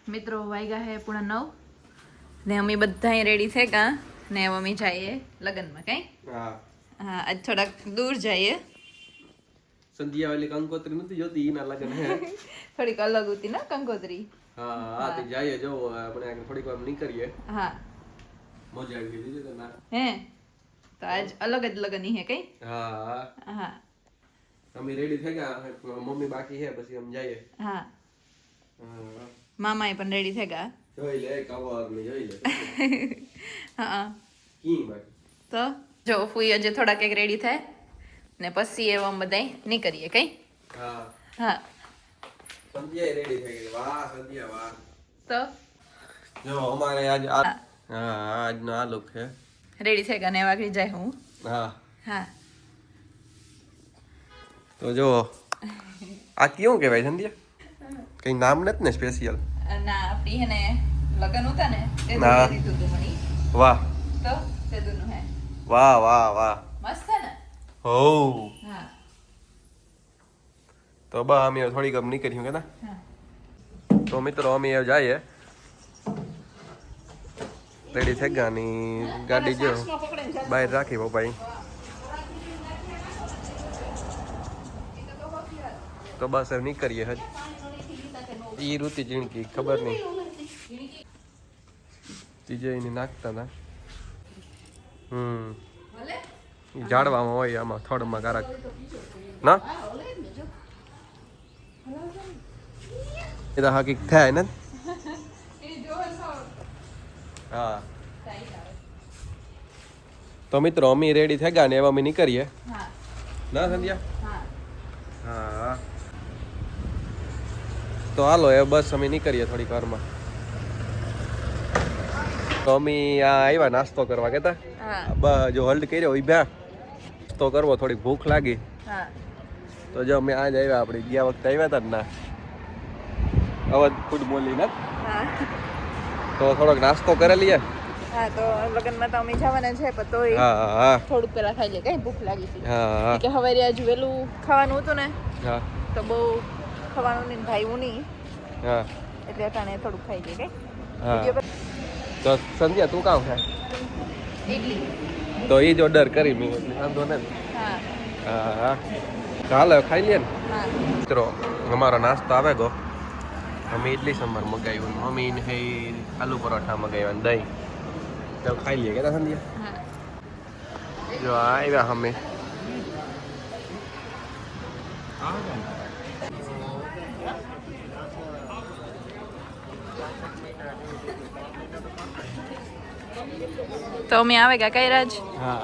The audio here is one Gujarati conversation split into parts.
મિત્રો વાગ્યા હે 8:30 ને અમે બધા રેડી છે કા ને અમે જઈએ લગનમાં કઈ હા હા આજ થોડાક દૂર જઈએ સંધ્યા વાલી કંકોત્રી નથી જોતી એના લગન હે થોડીક અલગ હતી ને કંકોત્રી હા હા તે જઈએ જો આપણે થોડીક વાર નીકળીએ હા મજા આવી ગઈ છે ના હે તો આજ અલગ જ લગન હે કઈ હા હા અમે રેડી થઈ ગયા મમ્મી બાકી છે પછી અમે જઈએ હા હા મામાએ પણ રેડી થઈ ગયા જોઈ લે કવર ને જોઈ લે હા કી બાકી તો જો ફૂઈ હજે થોડાક એક રેડી થાય ને પછી એવા બધાય નીકળીએ કઈ હા હા સંધ્યા રેડી થઈ ગઈ વાહ સંધ્યા વાહ તો જો અમારે આજ હા આજનો આ લુક છે રેડી થઈ ગયા ને વાગી જાય હું હા હા તો જો આ કેવું કહેવાય સંધ્યા કઈ નામ નથી ને સ્પેશિયલ ના આપણી હે ને લગન હતા ને તે હા. દૂધ દીધું તું મણી વાહ તો તે દૂધનું હે વાહ વાહ વાહ મસ્ત છે ને હો હા તો બા અમે થોડીક આમ નીકળ્યું કે ના હા તો મિત્રો અમે જઈએ રેડી થઈ ગયા ની ગાડી જો બહાર રાખી પપ્પાએ તો બસ હવે નીકળીએ હજ ઈ ઋતિ ઝીણકી ખબર નહીં ત્રીજે એને નાખતા ના ઈ ઝાડવામાં હોય આમાં થડમાં કારક ના એ તો હકીક થાય ને હા તો મિત્રો અમે રેડી થઈ ગયા ને એવા અમે નીકળીએ હા ના સંધ્યા હા હા તો હાલો એ બસ અમે નીકળીએ થોડીક વારમાં તો અમે આ આવ્યા નાસ્તો કરવા કેતા હા જો હોલ્ડ કર્યો ઉભ્યા નાસ્તો કરવો થોડીક ભૂખ લાગી હા તો જો અમે આજ આવ્યા આપણે ગયા વખતે આવ્યા હતા ને ના અવધ ફૂડ બોલી ને હા તો થોડોક નાસ્તો કરી લઈએ હા તો લગનમાં તો અમે જવાના છે પણ તોય હા હા થોડુંક પેલા ખાઈ લે કઈ ભૂખ લાગી હતી હા કે હવે આજ વહેલું ખાવાનું હતું ને હા તો બહુ ખાવાનું નહીં ભાઈવું નહીં હા એટલે અટાણે થોડુંક ખાઈ લે કઈ હા તો સંધ્યા તું કામ ખાય ઇડલી તો એ જ ઓર્ડર કરી મેં એટલે વાંધો નથી હા હા હા ચાલો ખાઈ લઈએ ને હા મિત્રો અમારો નાસ્તો આવે ગો અમે ઇડલી સંભાર મગાવ્યું મમ્મીને હે આલુ પરોઠા મગાવ્યા દહીં તો ખાઈ લઈએ કે સંધ્યા હા જો આવ્યા અમે તો અમે આવે ગયા કઈ રાજ હા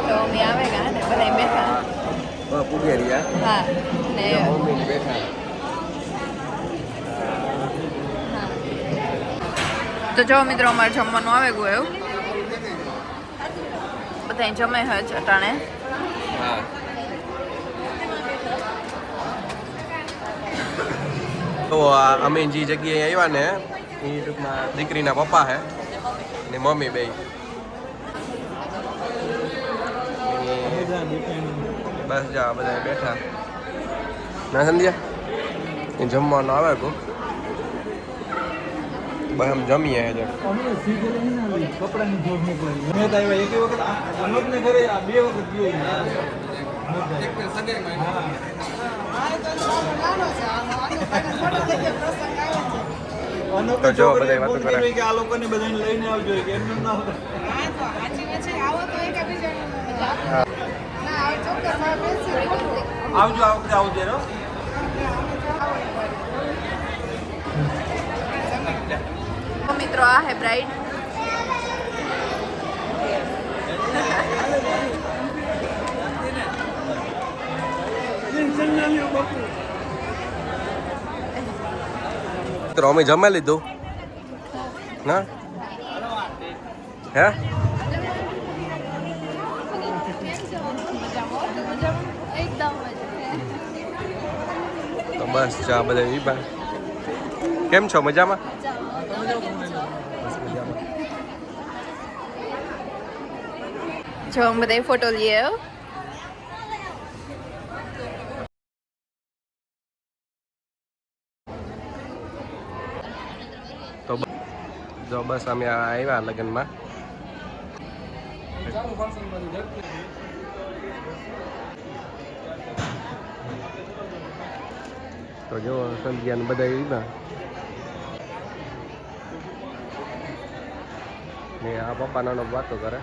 તો અમે આવે ગયા ને બધા બેઠા પુગેરિયા હા ને મમ્મી બેઠા તો જો મિત્રો અમારે જમવાનું આવે ગયું એવું બધા જમે છે અટાણે હા તો અમે જે જગ્યાએ આવ્યા ને એ ટૂંકમાં દીકરીના પપ્પા હે ને મમ્મી બે બસ જા બધા બેઠા ના સંધ્યા એ જમવાનું આવે કો બસ આમ જમીએ હજુ કપડાની જોડ મોકલાવી મેં તો આવ્યા એક વખત અનોખને ઘરે આ 2 વખત ગયો તો જો બધા વાતો કરે કે આ લોકોને બધાને લઈને આવજો કે એમને ના હોય આવજો આ વખતે આવજો રો મિત્રો આ હે બ્રાઇડ તો અમે જમી લીધું ના હે તો બસ ચા બધા વિભા કેમ છો મજામાં જો हम बताइए फोटो लिए हो જો બસ અમે આવ્યા લગ્નમાં. તો જો સંધ્યા બધા એવા ને આ પપ્પા નાનો વાતો કરે.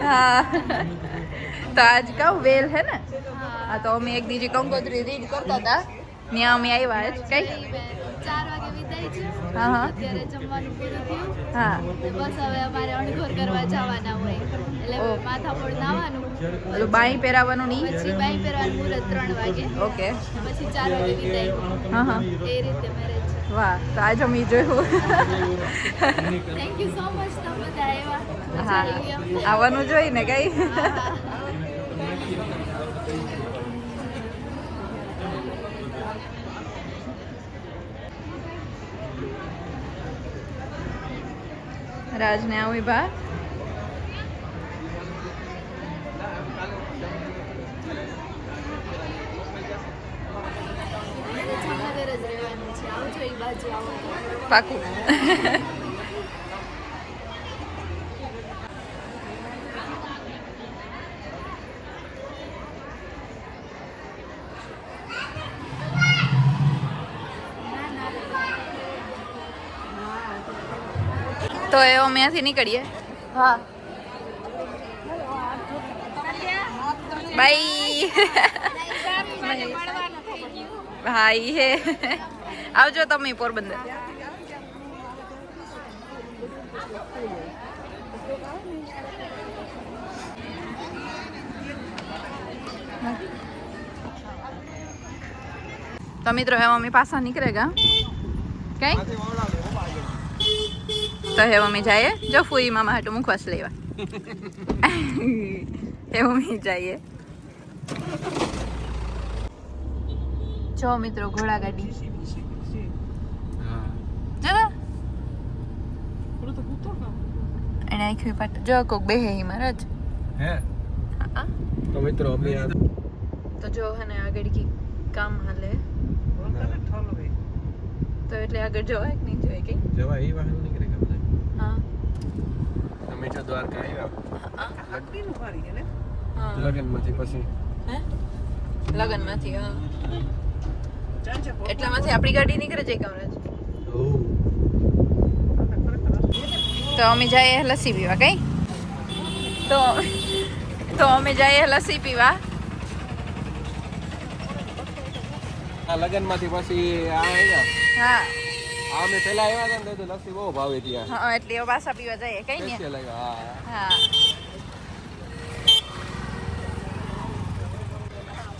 हाँ तो आज का वेल है ना. हाँ तो અમે એક દીજી કંકોત્રી રીડ કરતા હતા ને અમે આવ્યા જ કઈ 4 વાગે વિદાય છે. હા હા અત્યારે જમવાનું પૂરું થયું. હા બસ હવે અમારે અણઘોર કરવા જવાના હોય એટલે ઓહ. માથાપોળ નાવાનું ઓલું બાઈ પહેરાવાનું નહીં. પછી બાઈ પહેરવાનું મુહૂર્ત 3 વાગે ઓકે. પછી 4 વાગે વિદાય. હા હા એ રીતે મેરેજ છે. વાહ તો આજ અમે જોયું. થેન્ક યુ સો મચ તમે બધા આવ્યા. મજા હા આવી ગઈ અમને. આવવાનું જોઈ ને કઈ. હા, હા. રાજ ને આવી બા. જામનગર જ રહેવાનું છે. આવજો એ બાજુ આવો. પાકું. તો એ અમે અહીંયાથી નીકળીએ. હા બાય. હા ઈ હે. આવજો તમે પોરબંદર. તો મિત્રો હવે અમે પાછા નીકળેગા કઈ તો હવે અમે જઈએ જો ફૂઈ મામા હાટું મુખવાસ લેવા. એવું અમે જઈએ. જો મિત્રો ઘોડા ગાડી ચલો એને આખી પાટ જો કોક બેહે મહારાજ. હે તો મિત્રો અમે તો જો હે ને આગળ કી કામ હાલે તો એટલે આગળ જવાય કે નહીં જવાય કઈ. જવા એ વાહન નીકળે કે બધા. હા અમે જો દ્વારકા આવ્યા હા લગ્નમાંથી પછી. હે લગનમાંથી હા એટલામાંથી આપણી ગાડી નીકળે છે કમરાજ. તો અમે જઈએ લસ્સી પીવા કઈ. તો અમે જઈએ લસ્સી પીવા. આ લગ્નમાંથી પછી આ આવ્યા. હા આ અમે પહેલા આવ્યા હતા ને તો લસ્સી બહુ ભાવે ત્યાં. હા એટલે એવા પાછા પીવા જઈએ કઈ ને. સ્પેશિયલ આવ્યા. હા હા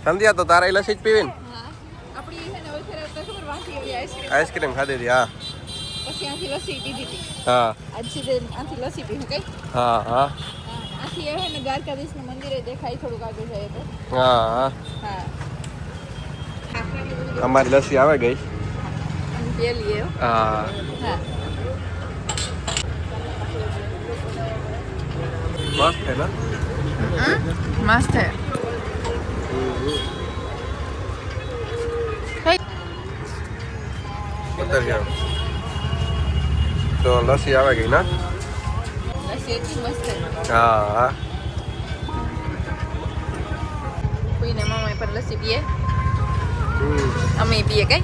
સંધ્યા તો તારા લસ્સી જ પીવી ને. આપણી છે ને ઓલી ફેર તો ખબર વાંચી એવી આઈસ્ક્રીમ આઈસ્ક્રીમ ખાધી હતી. હા પછી આથી લસ્સી પીધી હતી. હા આજ સીધે આથી લસ્સી પીવું કઈ. હા હા આથી એ ને દ્વારકાધીશનું મંદિરે દેખાય થોડુંક આગળ જાય તો. હા હા હા અમારી લસ્સી આવે ગઈ. અને પેલી એ હા હા મસ્ત છે ને. મસ્ત છે. ઉતર ગયા તો લસ્સી આવે ગઈ ના. લસ્સી એટલી મસ્ત છે. હા હા કોઈને મામા પણ લસ્સી પીએ અમે પીએ કઈ.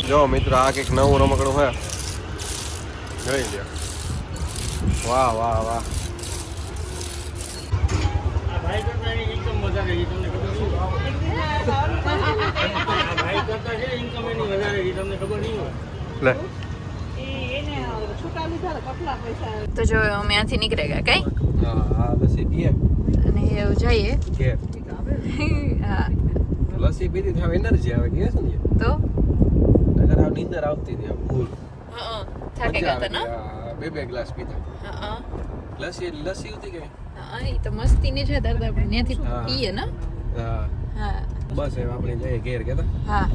જો મિત્રો આ કંઈક નવું રમકડું હોય જોઈ લ્યો. વાહ વાહ વાહ. લે તો જો અમે ત્યાંથી નીકળે ગયા કઈ હા હા લસ્સી પીએ અને એવું જઈએ. કે હા લસ્સી પીધી થાય એનર્જી આવે કે છે ને. તો નગર આવ નીંદર આવતી હતી આમ ફૂલ. હા થાકી મજા ગયા હતા આવે. બે ગ્લાસ પીધા. હા લસ્સી લસ્સી હતી કે હા એ તો મસ્તી ની છે દાદા ત્યાંથી હા. પીએ ને. હા હા બસ હવે આપણે જઈએ ઘેર કેતા હા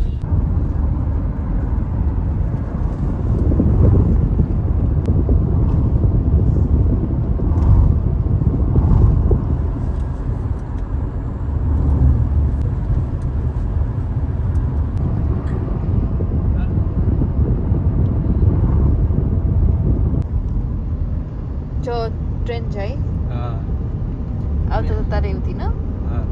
જો ટ્રેન જાય હા આવતો તો તારે એવું ને હા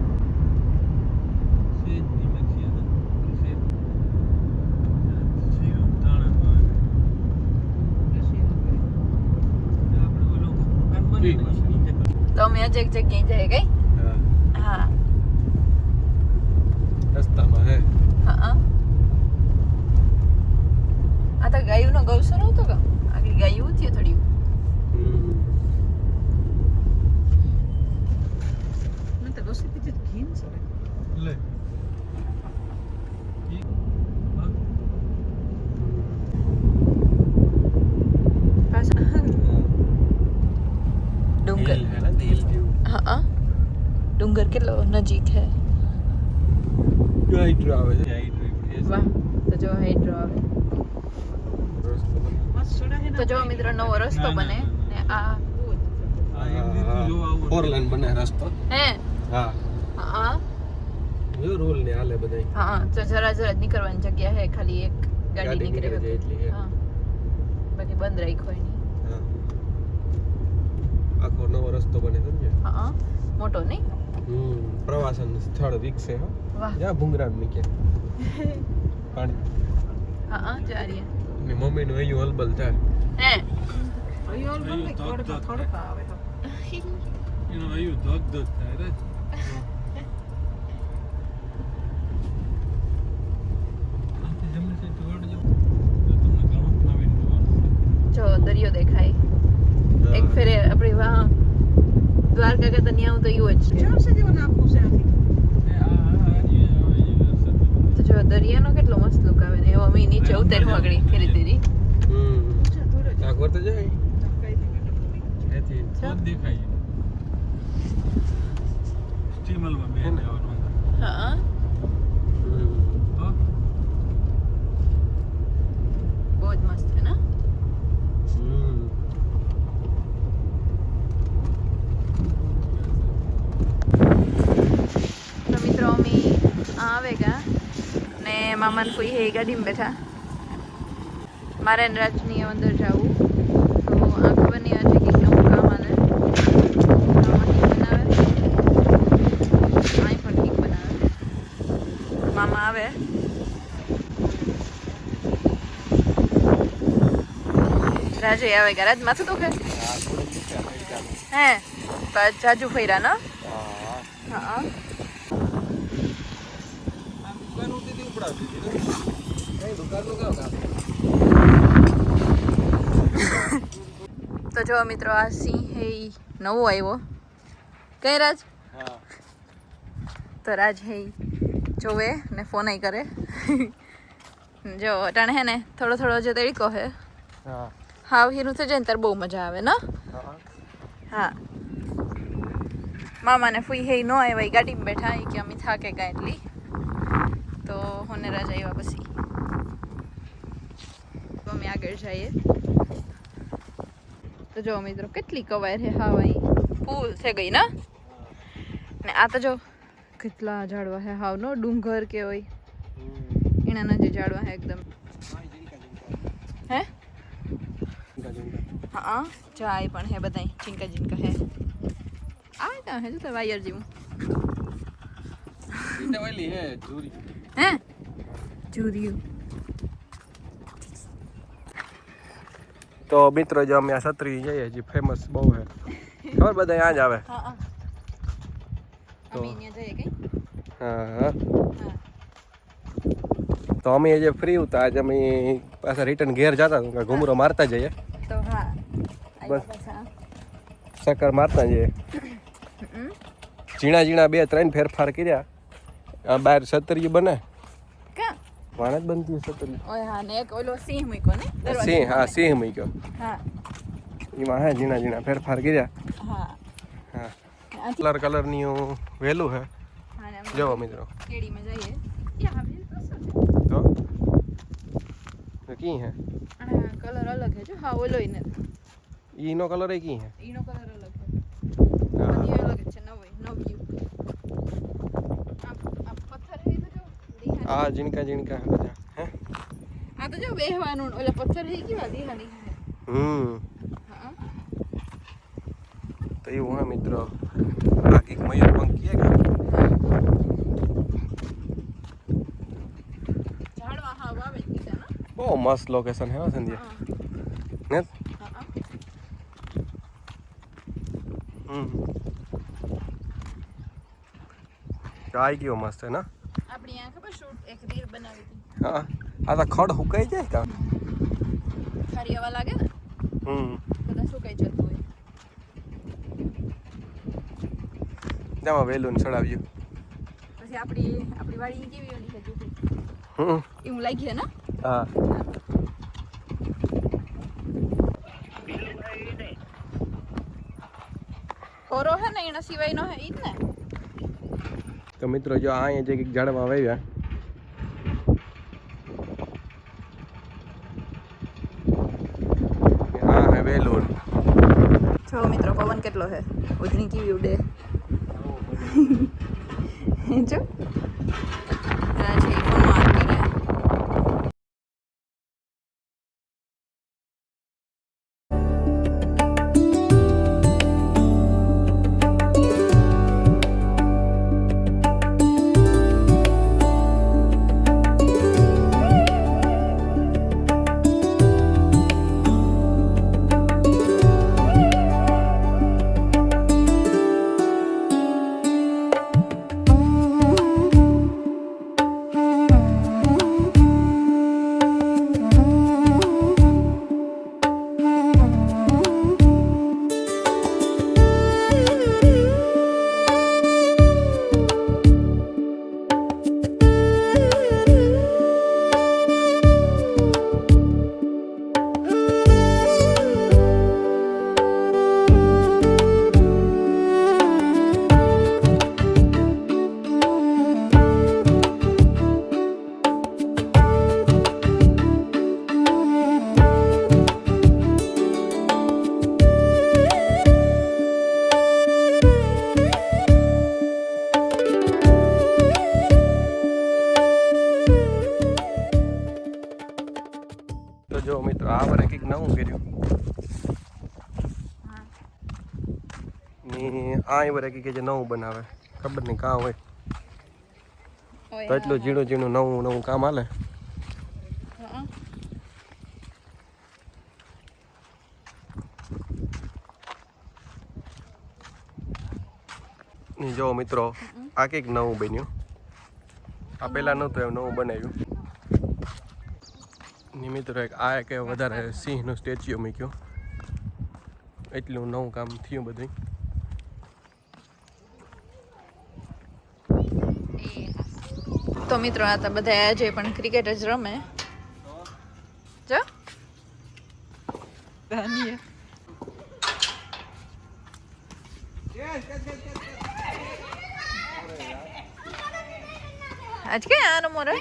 તો અમે હજી એક જગ્યાએ જઈએ કઈ હા રસ્તામાં હે હા આ તો ગાયું નો ગૌસર હતો કે આગળ ગાયું થયું થોડી મને તો ગૌસર થી ઘીન સરે લે પાછા ડુંગર હિલ હે ને હિલ વ્યૂ હા ડુંગર કેટલો નજીક હે હાઈડ્રો આવે છે વાહ તો જો હાઈડ્રો આવે તો જો મિત્રો નવો રસ્તો બને ને આ ફોર લાઈન બને રસ્તો હે હા હા જો રૂલ ને હાલે બધાય હા તો જરા જરા જ નીકળવાની જગ્યા હે ખાલી એક ગાડી ગાડી નીકળે નીકળે છે એટલી હે. હા બાકી બંધ રાખ્યો એની હા આખો નવો રસ્તો બને સમજે હા મોટો નહીં પ્રવાસન સ્થળ વિકસે હો વાહ જ્યાં ભૂંગરામ નીકે પાણી હા જારીએ ને મમ્મી નું અહીંયા હલબલ થાય હે જો દરિયો દેખાય એક ફેરે આપણે વાહ દ્વારકા કરતા ત્યાં આવું તો એવું જ છે તો જો દરિયાનો કેટલો મસ્ત લુક આવે ને એવો અમે નીચે ઉતરવા આગળ ફેરી દીધી આગળ તો જાય એથી હા બહુ જ મસ્ત છે ને તો મિત્રો અમે આવે ગયા ને મામાને કોઈ હે ગાડીમાં બેઠા મારે ને રાજની અંદર જવું તો આ ખબર નહીં આજે કંઈક નવું કામ હાલે મામા ઠીક બનાવે અહીં પણ ઠીક બનાવે મામા આવે રાજે આવે ગયા રાજ માથું દુખે હે તો આજ જાજુ ફર્યા ને હા તો જો મિત્રો આ સિંહ હે ઈ નવો આવ્યો કઈ રાજ તો રાજ હે ઈ જોવે ને ફોન આઈ કરે જો અટાણે હે ને થોડો થોડો જે તડકો હે હાવ હીરું થઈ જાય ને ત્યારે બહુ મજા આવે ને હા મામાને ફૂઈ હે નો આવ્યા ઈ ગાડીમાં બેઠા ઈ કે અમે થાકે ગયા એટલી તો હોને રાજ આવ્યા પછી તો અમે આગળ જઈએ તો જો મિત્રો કેટલી કવાય છે હાવ અહીં ફૂલ થઈ ગઈ ને ને આ તો જો કેટલા ઝાડવા છે હાવ નો ડુંગર કે હોય એના જે ઝાડવા છે એકદમ હે હા જાય પણ હે બધા ઝીંકા ઝીંકા હે આ તા હે તો વાયર જેવું હે જુરિયું તો મિત્રો જો અમે આ છત્રી જઈએ જે ફેમસ બહુ છે ખબર બધા અહીંયા જ આવે હા હા તો અમે અહીંયા જઈએ કઈ હા હા હા તો અમે જે ફ્રી હતા આજે અમે પાછા રિટર્ન ઘેર જતા હતા ઘુમરો મારતા જઈએ તો હા બસ ચક્કર મારતા જઈએ ઝીણા ઝીણા 2-3 ફેરફાર કર્યા આ બહાર છત્રી બને કા વાણ જ બનતી છત્રી ઓય હા ને એક ઓલો સિંહ મૂક્યો ને સિંહ હા સિંહ મૂક્યો હા એમાં હે ઝીણા ઝીણા ફેરફાર કર્યા હા હા કલરની વેલું હે અને અમે જો મિત્રો કેડીમાં જઈએ યા હવે તો કી હે અને કલર અલગ હે જો હા ઓલો ઈ ને ઈનો કલર એ કી હે ઈનો કલર અલગ હે હા. બધી અલગ જ છે નવ્યું આ પથ્થર હે તો જો દેખાય આ જીણકા જીણકા બધા હે આ તો જો બેહવાનું ને ઓલા પથ્થર હે કેવા દેખાડી હા તો એવું હા મિત્રો આ કંઈક મયુરપંખી કે ઝાડવા હા વાવે જ દીધા ને બહુ મસ્ત લોકેશન હે હો સંધ્યા ને હા ચાય કેવો મસ્ત હે ને આપણી આ ખબર શૂટ એક રીલ બનાવી હતી હા આ તો ખડ હુકાઈ જાય કા ખારી હવા લાગે ને બધા સુકાઈ જતું હોય જામાં વેલું ચડાવ્યું પછી આપણી વાડી કેવી ઓલી છે જોતી હમ એવું લાગી છે ને હા કોરો હે ને એના સિવાયનો હે ઈ જ ને તો મિત્રો જો આ અહીંયા જે કંઈક ઝાડમાં વાવ્યા હા હે વેલું જો મિત્રો પવન કેટલો હે ઉધણી કેવી ઉડે જો આ છે ફોન વાત કરે તો જો મિત્રો આ વરે કંઈક નવું કર્યું ને આ વરે કંઈક જે નવું બનાવે ખબર નહીં કાં હોય તો એટલું ઝીણું ઝીણું નવું કામ હાલે જો મિત્રો આ કંઈક નવું બન્યું આ પહેલાં નહોતું એમ નવું બનાવ્યું ને મિત્રો આ એક વધારે સિંહનું સ્ટેચ્યુ મૂક્યું એટલું નવું કામ થયું બધું તો મિત્રો આ તો બધા આજે પણ ક્રિકેટ જ રમે જો દાનીએ આજ કે આનો મોરે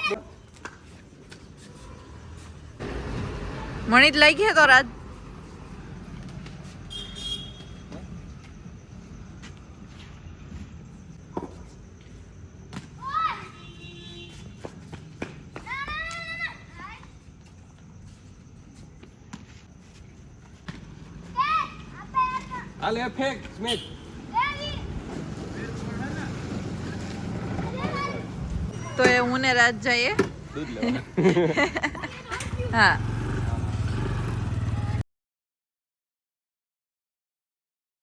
મણિત લાગી હે તો રાત હાલે ફેક સ્મિથ તો એ હું ને રાત જઈએ દૂધ લેવા હા